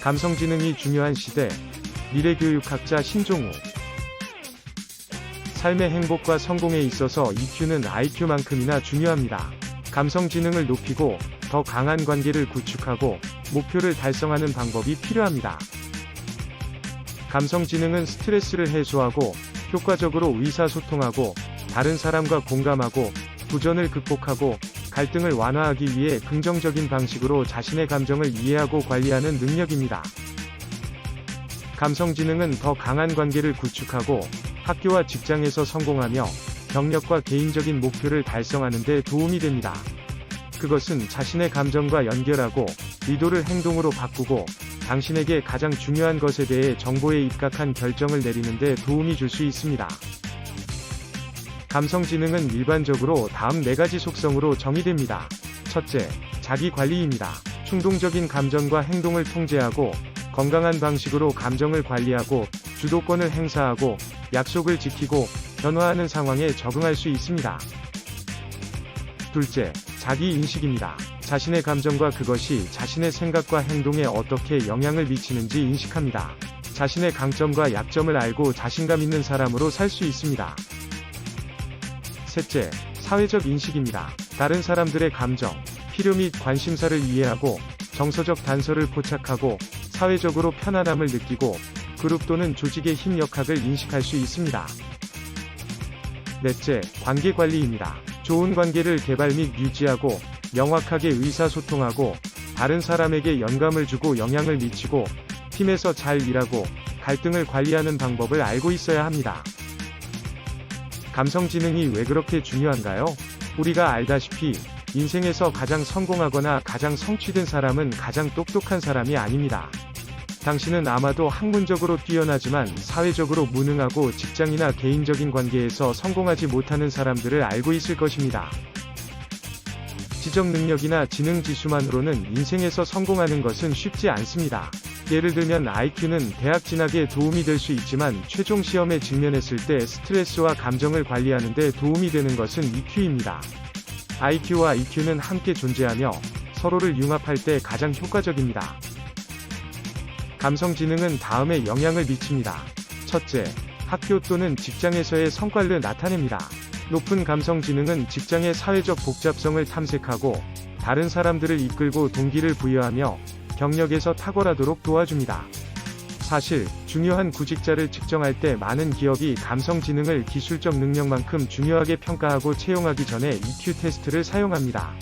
감성지능이 중요한 시대. 미래교육학자 신종우. 삶의 행복과 성공에 있어서 EQ는 IQ만큼이나 중요합니다. 감성지능을 높이고 더 강한 관계를 구축하고 목표를 달성하는 방법이 필요합니다. 감성지능은 스트레스를 해소하고 효과적으로 의사소통하고 다른 사람과 공감하고 도전을 극복하고 갈등을 완화하기 위해 긍정적인 방식으로 자신의 감정을 이해하고 관리하는 능력입니다. 감성지능은 더 강한 관계를 구축하고 학교와 직장에서 성공하며 경력과 개인적인 목표를 달성하는 데 도움이 됩니다. 그것은 자신의 감정과 연결하고 의도를 행동으로 바꾸고 당신에게 가장 중요한 것에 대해 정보에 입각한 결정을 내리는 데 도움이 줄 수 있습니다. 감성지능은 일반적으로 다음 4가지 속성으로 정의됩니다. 첫째, 자기관리입니다. 충동적인 감정과 행동을 통제하고 건강한 방식으로 감정을 관리하고 주도권을 행사하고 약속을 지키고 변화하는 상황에 적응할 수 있습니다. 둘째, 자기인식입니다. 자신의 감정과 그것이 자신의 생각과 행동에 어떻게 영향을 미치는지 인식합니다. 자신의 강점과 약점을 알고 자신감 있는 사람으로 살 수 있습니다. 셋째, 사회적 인식입니다. 다른 사람들의 감정, 필요 및 관심사를 이해하고 정서적 단서를 포착하고 사회적으로 편안함을 느끼고 그룹 또는 조직의 힘 역학을 인식할 수 있습니다. 넷째, 관계관리입니다. 좋은 관계를 개발 및 유지하고 명확하게 의사소통하고 다른 사람에게 영감을 주고 영향을 미치고 팀에서 잘 일하고 갈등을 관리하는 방법을 알고 있어야 합니다. 감성지능이 왜 그렇게 중요한가요? 우리가 알다시피 인생에서 가장 성공하거나 가장 성취된 사람은 가장 똑똑한 사람이 아닙니다. 당신은 아마도 학문적으로 뛰어나지만 사회적으로 무능하고 직장이나 개인적인 관계에서 성공하지 못하는 사람들을 알고 있을 것입니다. 지적 능력이나 지능 지수만으로는 인생에서 성공하는 것은 쉽지 않습니다. 예를 들면 IQ는 대학 진학에 도움이 될 수 있지만 최종 시험에 직면했을 때 스트레스와 감정을 관리하는 데 도움이 되는 것은 EQ입니다. IQ와 EQ는 함께 존재하며 서로를 융합할 때 가장 효과적입니다. 감성지능은 다음에 영향을 미칩니다. 첫째, 학교 또는 직장에서의 성과를 나타냅니다. 높은 감성지능은 직장의 사회적 복잡성을 탐색하고 다른 사람들을 이끌고 동기를 부여하며 경력에서 탁월하도록 도와줍니다. 사실, 중요한 구직자를 측정할 때 많은 기업이 감성지능을 기술적 능력만큼 중요하게 평가하고 채용하기 전에 EQ 테스트를 사용합니다.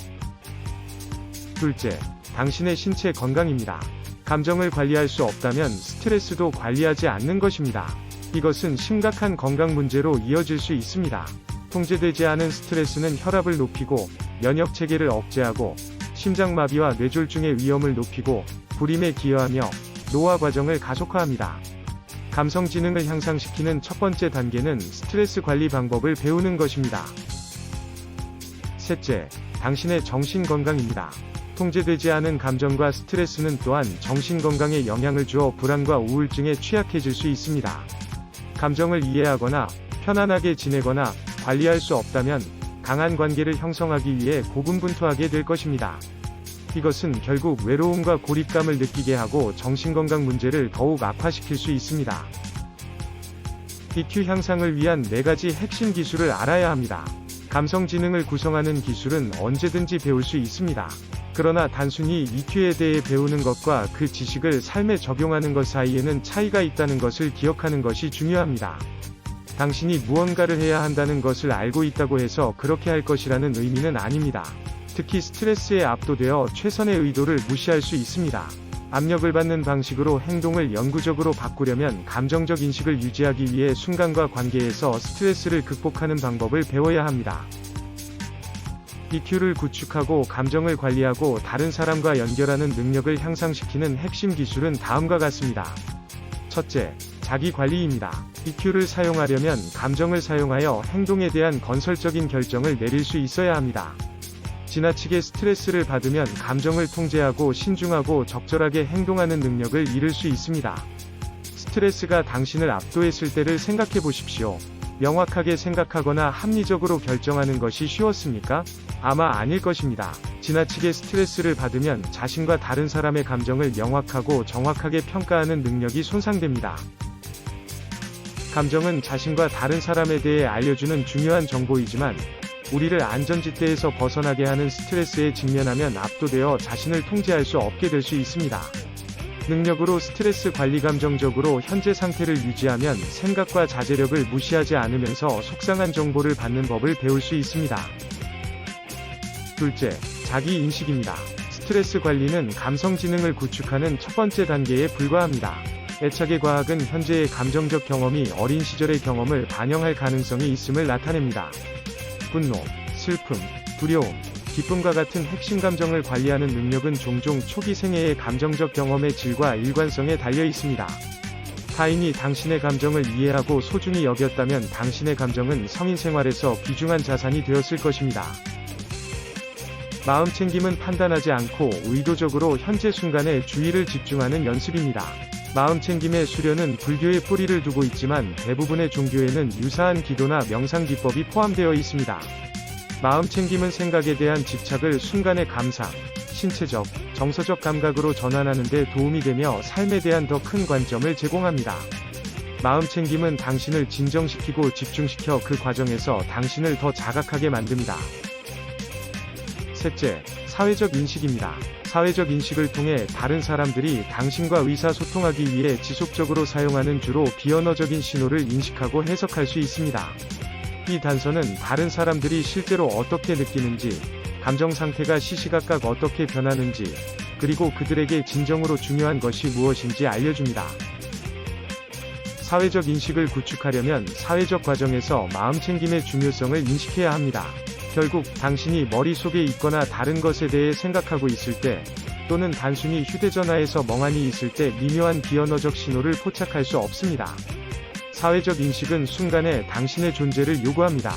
둘째, 당신의 신체 건강입니다. 감정을 관리할 수 없다면 스트레스도 관리하지 않는 것입니다. 이것은 심각한 건강 문제로 이어질 수 있습니다. 통제되지 않은 스트레스는 혈압을 높이고 면역체계를 억제하고 심장마비와 뇌졸중의 위험을 높이고 불임에 기여하며 노화 과정을 가속화합니다. 감성지능을 향상시키는 첫 번째 단계는 스트레스 관리 방법을 배우는 것입니다. 셋째, 당신의 정신건강입니다. 통제되지 않은 감정과 스트레스는 또한 정신건강에 영향을 주어 불안과 우울증에 취약해질 수 있습니다. 감정을 이해하거나 편안하게 지내거나 관리할 수 없다면 강한 관계를 형성하기 위해 고군분투하게 될 것입니다. 이것은 결국 외로움과 고립감을 느끼게 하고 정신건강 문제를 더욱 악화시킬 수 있습니다. EQ 향상을 위한 4가지 핵심 기술을 알아야 합니다. 감성지능을 구성하는 기술은 언제든지 배울 수 있습니다. 그러나 단순히 EQ에 대해 배우는 것과 그 지식을 삶에 적용하는 것 사이에는 차이가 있다는 것을 기억하는 것이 중요합니다. 당신이 무언가를 해야 한다는 것을 알고 있다고 해서 그렇게 할 것이라는 의미는 아닙니다. 특히 스트레스에 압도되어 최선의 의도를 무시할 수 있습니다. 압력을 받는 방식으로 행동을 영구적으로 바꾸려면 감정적 인식을 유지하기 위해 순간과 관계에서 스트레스를 극복하는 방법을 배워야 합니다. EQ를 구축하고 감정을 관리하고 다른 사람과 연결하는 능력을 향상시키는 핵심 기술은 다음과 같습니다. 첫째, 자기관리입니다. EQ를 사용하려면 감정을 사용하여 행동에 대한 건설적인 결정을 내릴 수 있어야 합니다. 지나치게 스트레스를 받으면 감정을 통제하고 신중하고 적절하게 행동하는 능력을 잃을 수 있습니다. 스트레스가 당신을 압도했을 때를 생각해 보십시오. 명확하게 생각하거나 합리적으로 결정하는 것이 쉬웠습니까? 아마 아닐 것입니다. 지나치게 스트레스를 받으면 자신과 다른 사람의 감정을 명확하고 정확하게 평가하는 능력이 손상됩니다. 감정은 자신과 다른 사람에 대해 알려주는 중요한 정보이지만, 우리를 안전지대에서 벗어나게 하는 스트레스에 직면하면 압도되어 자신을 통제할 수 없게 될 수 있습니다. 능력으로 스트레스 관리 감정적으로 현재 상태를 유지하면 생각과 자제력을 무시하지 않으면서 속상한 정보를 받는 법을 배울 수 있습니다. 둘째, 자기 인식입니다. 스트레스 관리는 감성 지능을 구축하는 첫 번째 단계에 불과합니다. 애착의 과학은 현재의 감정적 경험이 어린 시절의 경험을 반영할 가능성이 있음을 나타냅니다. 분노, 슬픔, 두려움, 기쁨과 같은 핵심 감정을 관리하는 능력은 종종 초기 생애의 감정적 경험의 질과 일관성에 달려 있습니다. 타인이 당신의 감정을 이해하고 소중히 여겼다면 당신의 감정은 성인 생활에서 귀중한 자산이 되었을 것입니다. 마음챙김은 판단하지 않고 의도적으로 현재 순간에 주의를 집중하는 연습입니다. 마음챙김의 수련은 불교의 뿌리를 두고 있지만 대부분의 종교에는 유사한 기도나 명상 기법이 포함되어 있습니다. 마음챙김은 생각에 대한 집착을 순간의 감상, 신체적, 정서적 감각으로 전환하는 데 도움이 되며 삶에 대한 더 큰 관점을 제공합니다. 마음챙김은 당신을 진정시키고 집중시켜 그 과정에서 당신을 더 자각하게 만듭니다. 셋째, 사회적 인식입니다. 사회적 인식을 통해 다른 사람들이 당신과 의사소통하기 위해 지속적으로 사용하는 주로 비언어적인 신호를 인식하고 해석할 수 있습니다. 이 단서는 다른 사람들이 실제로 어떻게 느끼는지, 감정 상태가 시시각각 어떻게 변하는지, 그리고 그들에게 진정으로 중요한 것이 무엇인지 알려줍니다. 사회적 인식을 구축하려면 사회적 과정에서 마음챙김의 중요성을 인식해야 합니다. 결국 당신이 머릿속에 있거나 다른 것에 대해 생각하고 있을 때, 또는 단순히 휴대전화에서 멍하니 있을 때 미묘한 비언어적 신호를 포착할 수 없습니다. 사회적 인식은 순간에 당신의 존재를 요구합니다.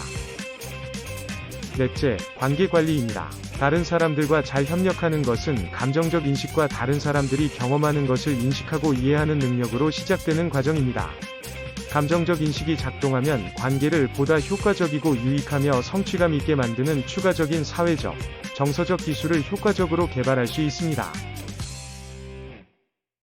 넷째, 관계관리입니다. 다른 사람들과 잘 협력하는 것은 감정적 인식과 다른 사람들이 경험하는 것을 인식하고 이해하는 능력으로 시작되는 과정입니다. 감정적 인식이 작동하면 관계를 보다 효과적이고 유익하며 성취감 있게 만드는 추가적인 사회적, 정서적 기술을 효과적으로 개발할 수 있습니다.